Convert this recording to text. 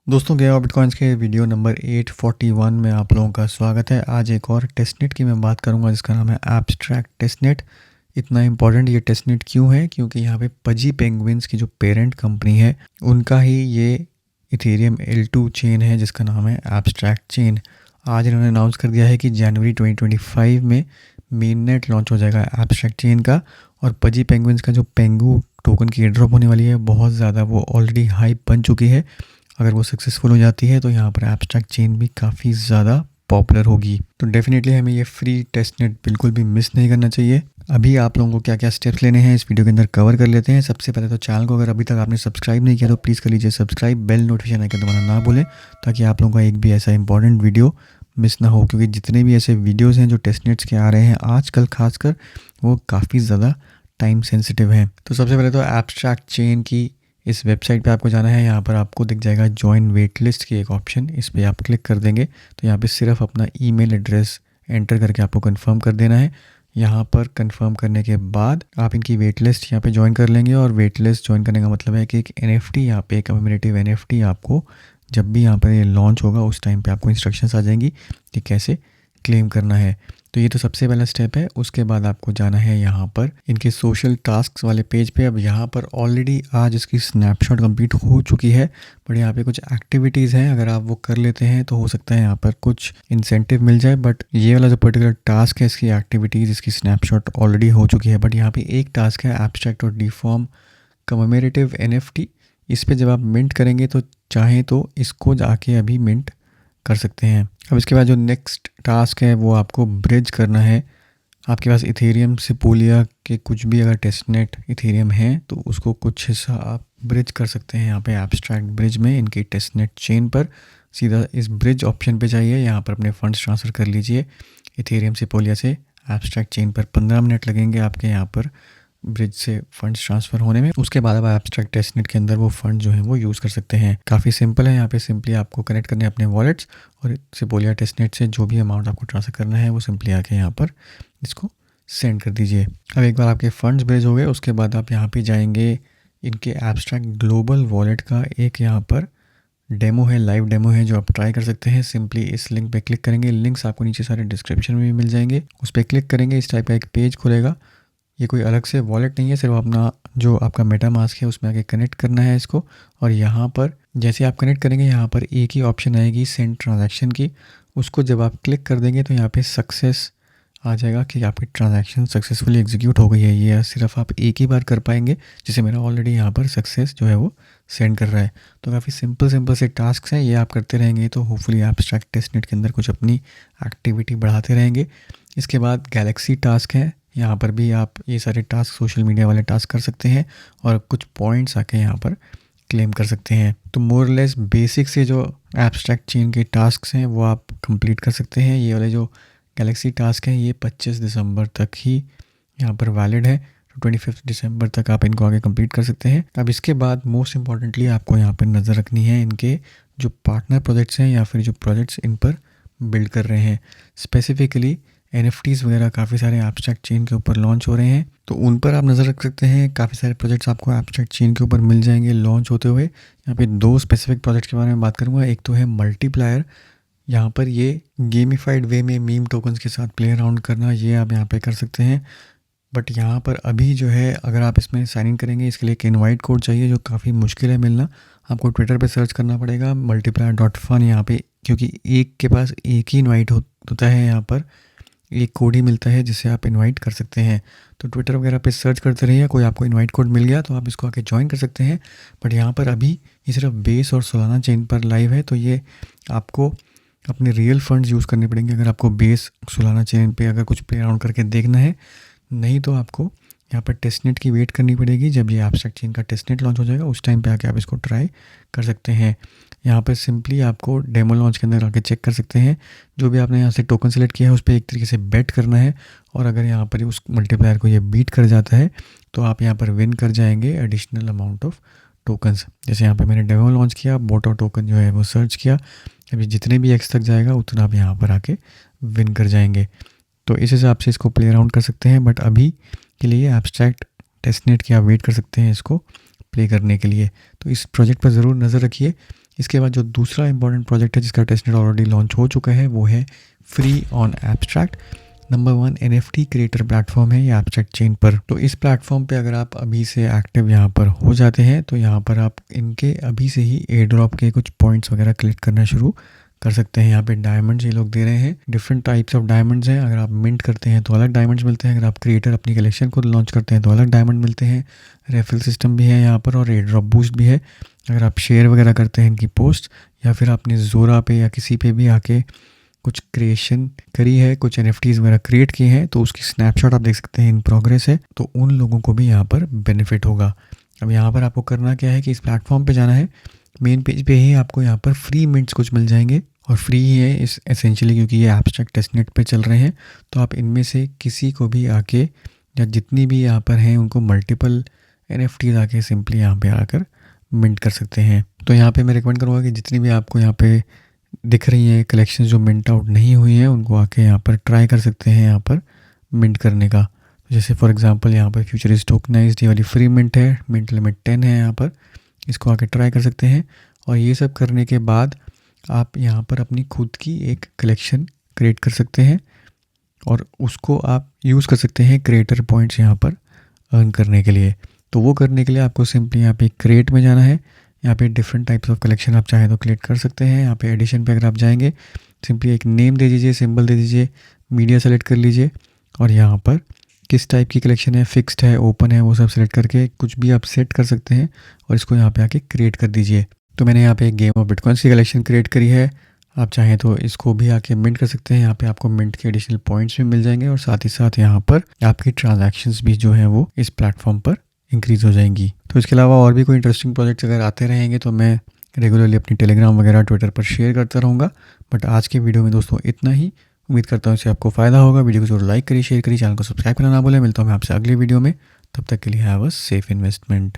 दोस्तों game of bitcoins के video number 841 में आप लोगों का स्वागत है। आज एक और टेस्टनेट की मैं बात करूंगा जिसका नाम है एब्स्ट्रैक्ट टेस्टनेट। इतना इम्पॉर्टेंट ये टेस्टनेट क्यों है? क्योंकि यहाँ पे पजी पेंगुइन्स की जो पेरेंट कंपनी है उनका ही ये इथेरियम L2 चेन है जिसका नाम है एब्स्ट्रैक्ट चेन। आज इन्होंने अनाउंस कर दिया है कि जनवरी 2025 में मेननेट लॉन्च हो जाएगा एब्स्ट्रैक्ट चेन का। और पजी पेंगुइन्स का जो पेंगू टोकन की एयरड्रॉप होने वाली है बहुत ज़्यादा वो ऑलरेडी हाइप बन चुकी है। अगर वो सक्सेसफुल हो जाती है तो यहाँ पर एब्स्ट्रैक्ट चेन भी काफ़ी ज़्यादा पॉपुलर होगी। तो डेफिनेटली हमें ये फ्री टेस्टनेट बिल्कुल भी मिस नहीं करना चाहिए। अभी आप लोगों को क्या क्या स्टेप्स लेने हैं इस वीडियो के अंदर कवर कर लेते हैं। सबसे पहले तो चैनल को अगर अभी तक आपने सब्सक्राइब नहीं किया तो प्लीज़ कर लीजिए सब्सक्राइब, बेल नोटिफिकेशन आइकन दबाना ना भूलें ताकि आप लोगों का एक भी ऐसा इंपॉर्टेंट वीडियो मिस ना हो। क्योंकि जितने भी ऐसे वीडियोज़ हैं जो टेस्टनेट्स के आ रहे हैं आजकल खासकर वो काफ़ी ज़्यादा टाइम सेंसिटिव हैं। तो सबसे पहले तो एब्स्ट्रैक्ट चेन की इस वेबसाइट पे आपको जाना है। यहाँ पर आपको दिख जाएगा जॉइन वेट लिस्ट की एक ऑप्शन, इस पर आप क्लिक कर देंगे तो यहाँ पे सिर्फ अपना ईमेल एड्रेस एंटर करके आपको कंफर्म कर देना है। यहाँ पर कंफर्म करने के बाद आप इनकी वेट लिस्ट यहाँ पे ज्वाइन कर लेंगे। और वेट लिस्ट ज्वाइन करने का मतलब है कि एक NFT यहाँ पे, एक कम्युनिटिव NFT आपको जब भी यहाँ पर ये लॉन्च होगा उस टाइम पे आपको इंस्ट्रक्शंस आ जाएंगी कि कैसे क्लेम करना है। तो ये तो सबसे पहला स्टेप है। उसके बाद आपको जाना है यहाँ पर इनके सोशल टास्क वाले पेज पे। अब यहाँ पर ऑलरेडी आज इसकी स्नैपशॉट कंप्लीट हो चुकी है, बट यहाँ पे कुछ एक्टिविटीज़ हैं, अगर आप वो कर लेते हैं तो हो सकता है यहाँ पर कुछ इंसेंटिव मिल जाए। बट ये वाला जो पर्टिकुलर टास्क है इसकी एक्टिविटीज़, इसकी स्नैपशॉट ऑलरेडी हो चुकी है। बट यहाँ पे एक टास्क है एब्स्ट्रैक्ट और डिफॉर्म कमेमोरेटिव NFT। इस पर जब आप मिंट करेंगे तो चाहें तो इसको जाके अभी मिंट कर सकते हैं। अब इसके बाद जो नेक्स्ट टास्क है वो आपको ब्रिज करना है। आपके पास इथेरियम सिपोलिया के कुछ भी अगर टेस्टनेट इथेरियम है तो उसको कुछ हिस्सा आप ब्रिज कर सकते हैं। यहाँ पे एब्स्ट्रैक्ट ब्रिज में इनकी टेस्टनेट चेन पर सीधा इस ब्रिज ऑप्शन पे जाइए, यहाँ पर अपने फंड्स ट्रांसफ़र कर लीजिए इथेरियम सिपोलिया से एब्स्ट्रैक्ट चेन पर। 15 मिनट लगेंगे आपके यहाँ पर ब्रिज से फंड्स ट्रांसफ़र होने में। उसके बाद अब एब्स्ट्रैक्ट टेस्टनेट के अंदर वो फंड जो है वो यूज़ कर सकते हैं। काफ़ी सिंपल है। यहाँ पे सिंपली आपको कनेक्ट करने हैं अपने वॉलेट्स और सिपोलिया टेस्टनेट से जो भी अमाउंट आपको ट्रांसफ़र करना है वो सिंपली आके यहाँ पर इसको सेंड कर दीजिए। अब एक बार आपके फंड्स ब्रिज हो गए उसके बाद आप यहाँ पे जाएंगे। इनके एब्स्ट्रैक्ट ग्लोबल वॉलेट का एक यहाँ पर डेमो है, लाइव डेमो है जो आप ट्राई कर सकते हैं। सिंपली इस लिंक पे क्लिक करेंगे, लिंक्स आपको नीचे सारे डिस्क्रिप्शन में भी मिल जाएंगे। उस पर क्लिक करेंगे, इस टाइप का एक पेज खुलेगा। ये कोई अलग से वॉलेट नहीं है, सिर्फ अपना जो आपका मेटामास्क है उसमें आके कनेक्ट करना है इसको। और यहाँ पर जैसे आप कनेक्ट करेंगे यहाँ पर एक ही ऑप्शन आएगी सेंड ट्रांजैक्शन की। उसको जब आप क्लिक कर देंगे तो यहाँ पे सक्सेस आ जाएगा कि आपकी ट्रांजैक्शन सक्सेसफुली एग्जीक्यूट हो गई है। ये सिर्फ आप एक ही बार कर पाएंगे, जैसे मेरा ऑलरेडी यहाँ पर सक्सेस जो है वो सेंड कर रहा है। तो काफ़ी सिंपल से टास्क हैं, ये आप करते रहेंगे तो होपफुली एब्स्ट्रैक्ट टेस्टनेट के अंदर कुछ अपनी एक्टिविटी बढ़ाते रहेंगे। इसके बाद गैलेक्सी टास्क है, यहाँ पर भी आप ये सारे टास्क सोशल मीडिया वाले टास्क कर सकते हैं और कुछ पॉइंट्स आके यहाँ पर क्लेम कर सकते हैं। तो मोर लेस बेसिक से जो एब्स्ट्रैक्ट चेन के टास्क हैं वो आप कंप्लीट कर सकते हैं। ये वाले जो गैलेक्सी टास्क हैं ये 25 दिसंबर तक ही यहाँ पर वैलिड है। तो 25 दिसंबर तक आप इनको आगे कंप्लीट कर सकते हैं। अब इसके बाद मोस्ट इम्पॉर्टेंटली आपको यहाँ पर नज़र रखनी है इनके जो पार्टनर प्रोजेक्ट्स हैं या फिर जो प्रोजेक्ट्स इन पर बिल्ड कर रहे हैं। स्पेसिफिकली NFTs वगैरह काफ़ी सारे एब्स्ट्रैक्ट चेन के ऊपर लॉन्च हो रहे हैं, तो उन पर आप नज़र रख सकते हैं। काफ़ी सारे प्रोजेक्ट्स आपको एब्स्ट्रैक्ट चेन के ऊपर मिल जाएंगे लॉन्च होते हुए। यहाँ पे दो स्पेसिफिक प्रोजेक्ट्स के बारे में बात करूँगा। एक तो है मल्टीप्लायर, यहाँ पर ये गेमिफाइड वे में मीम टोकन्स के साथ प्ले अराउंड करना, ये आप यहाँ पे कर सकते हैं। बट यहाँ पर अभी जो है अगर आप इसमें साइन इन करेंगे इसके लिए एक इनवाइट कोड चाहिए जो काफ़ी मुश्किल है मिलना। आपको ट्विटर पे सर्च करना पड़ेगा multiplier.fun यहाँ पे, क्योंकि एक के पास एक ही इनवाइट होता है, यहाँ पर एक कोड ही मिलता है जिससे आप इनवाइट कर सकते हैं। तो ट्विटर वगैरह पे सर्च करते रहिए, कोई आपको इनवाइट कोड मिल गया तो आप इसको आके ज्वाइन कर सकते हैं। बट यहाँ पर अभी ये सिर्फ बेस और सोलाना चेन पर लाइव है, तो ये आपको अपने रियल फंड्स यूज़ करने पड़ेंगे अगर आपको बेस सोलाना चेन पे अगर कुछ प्ले अराउंड करके देखना है। नहीं तो आपको यहाँ पर टेस्टनेट की वेट करनी पड़ेगी। जब ये एब्स्ट्रैक्ट चेन का टेस्टनेट लॉन्च हो जाएगा उस टाइम पे आके आप इसको ट्राई कर सकते हैं। यहाँ पर सिंपली आपको डेमो लॉन्च के अंदर आके चेक कर सकते हैं। जो भी आपने यहाँ से टोकन सेलेक्ट किया है उस पर एक तरीके से बेट करना है, और अगर यहाँ पर उस मल्टीप्लायर को ये बीट कर जाता है तो आप यहाँ पर विन कर जाएंगे एडिशनल अमाउंट ऑफ टोकन्स। जैसे यहाँ पर मैंने डेमो लॉन्च किया, बोटो टोकन जो है वो सर्च किया, अभी जितने भी एक्स तक जाएगा उतना आप यहाँ पर आके विन कर जाएंगे। तो इस हिसाब से इसको प्ले अराउंड कर सकते हैं। बट अभी के लिए एब्स्ट्रैक्ट टेस्टनेट की आप वेट कर सकते हैं इसको प्ले करने के लिए। तो इस प्रोजेक्ट पर ज़रूर नज़र रखिए। इसके बाद जो दूसरा इंपॉर्टेंट प्रोजेक्ट है जिसका टेस्टनेट ऑलरेडी लॉन्च हो चुका है वो है free on abstract. Number 1 NFT creator platform है ये एब्स्ट्रैक्ट चेन पर। तो इस प्लेटफॉर्म पे अगर आप अभी से एक्टिव यहाँ पर हो जाते हैं तो यहाँ पर आप इनके अभी से ही एयर ड्रॉप के कुछ पॉइंट्स वगैरह कलेक्ट करना शुरू कर सकते हैं। यहाँ पे डायमंड्स ये लोग दे रहे हैं, डिफरेंट टाइप्स ऑफ डायमंड्स हैं। अगर आप मिंट करते हैं तो अलग डायमंड्स मिलते हैं, अगर आप क्रिएटर अपनी कलेक्शन को लॉन्च करते हैं तो अलग डायमंड मिलते हैं। रेफिल सिस्टम भी है यहाँ पर और एयर ड्रॉप बूस्ट भी है। अगर आप शेयर वगैरह करते हैं इनकी पोस्ट या फिर आपने ज़ोरा पे या किसी पे भी आके कुछ क्रिएशन करी है, कुछ NFTs वगैरह क्रिएट किए हैं तो उसकी स्नैपशॉट आप देख सकते हैं, इन प्रोग्रेस है, तो उन लोगों को भी यहाँ पर बेनिफिट होगा। अब यहाँ पर आपको करना क्या है कि इस प्लेटफॉर्म पे जाना है, मेन पेज पे ही आपको यहाँ पर फ्री मिंट्स कुछ मिल जाएंगे और फ्री ही है इस एसेंशियली, क्योंकि ये एब्स्ट्रैक्ट टेस्टनेट पे चल रहे हैं। तो आप इनमें से किसी को भी आके या जितनी भी यहाँ पर हैं उनको मल्टीपल NFTs आके सिंपली यहाँ पे आकर मिंट कर सकते हैं। तो यहाँ पे मैं रिकमेंड करूँगा कि जितनी भी आपको यहाँ पे दिख रही हैं कलेक्शन जो मिंट आउट नहीं हुई हैं उनको आके यहाँ पर ट्राई कर सकते हैं यहाँ पर मिंट करने का। जैसे फॉर एग्जांपल यहाँ पर फ्यूचरिस्ट टोकनाइज्ड ये वाली फ्री मिंट है, मिंट लिमिट 10 है यहाँ पर, इसको आके ट्राई कर सकते हैं। और ये सब करने के बाद आप यहाँ पर अपनी खुद की एक कलेक्शन क्रिएट कर सकते हैं और उसको आप यूज़ कर सकते हैं क्रिएटर पॉइंट्स यहाँ पर अर्न करने के लिए। तो वो करने के लिए आपको सिंपली यहाँ पे क्रिएट में जाना है। यहाँ पे डिफरेंट टाइप्स ऑफ कलेक्शन आप चाहें तो क्रिएट कर सकते हैं। यहाँ पे एडिशन पे अगर आप जाएंगे सिंपली एक नेम दे दीजिए, सिंबल दे दीजिए, मीडिया सेलेक्ट कर लीजिए और यहाँ पर किस टाइप की कलेक्शन है, फिक्स्ड है, ओपन है, वो सब सेलेक्ट करके कुछ भी आप सेट कर सकते हैं और इसको यहाँ पे आके क्रिएट कर दीजिए। तो मैंने यहाँ पे एक गेम ऑफ बिटकॉइंस की कलेक्शन क्रिएट करी है, आप चाहें तो इसको भी आके मिंट कर सकते हैं। यहाँ पे आपको मिंट के एडिशनल पॉइंट्स भी मिल जाएंगे और साथ ही साथ यहाँ पर आपकी ट्रांजैक्शंस भी जो है वो इस प्लेटफॉर्म पर इंक्रीज़ हो जाएंगी। तो इसके अलावा और भी कोई इंटरेस्टिंग प्रोजेक्ट्स अगर आते रहेंगे तो मैं रेगुलरली अपनी टेलीग्राम वगैरह ट्विटर पर शेयर करता रहूँगा। बट आज के वीडियो में दोस्तों इतना ही, उम्मीद करता हूँ इससे आपको फ़ायदा होगा। वीडियो को जरूर लाइक करिए, शेयर करिए, चैनल को सब्सक्राइब करना ना भूलें। मिलता हूँ मैं आपसे अगले वीडियो में, तब तक के लिए हैव अ सेफ इन्वेस्टमेंट।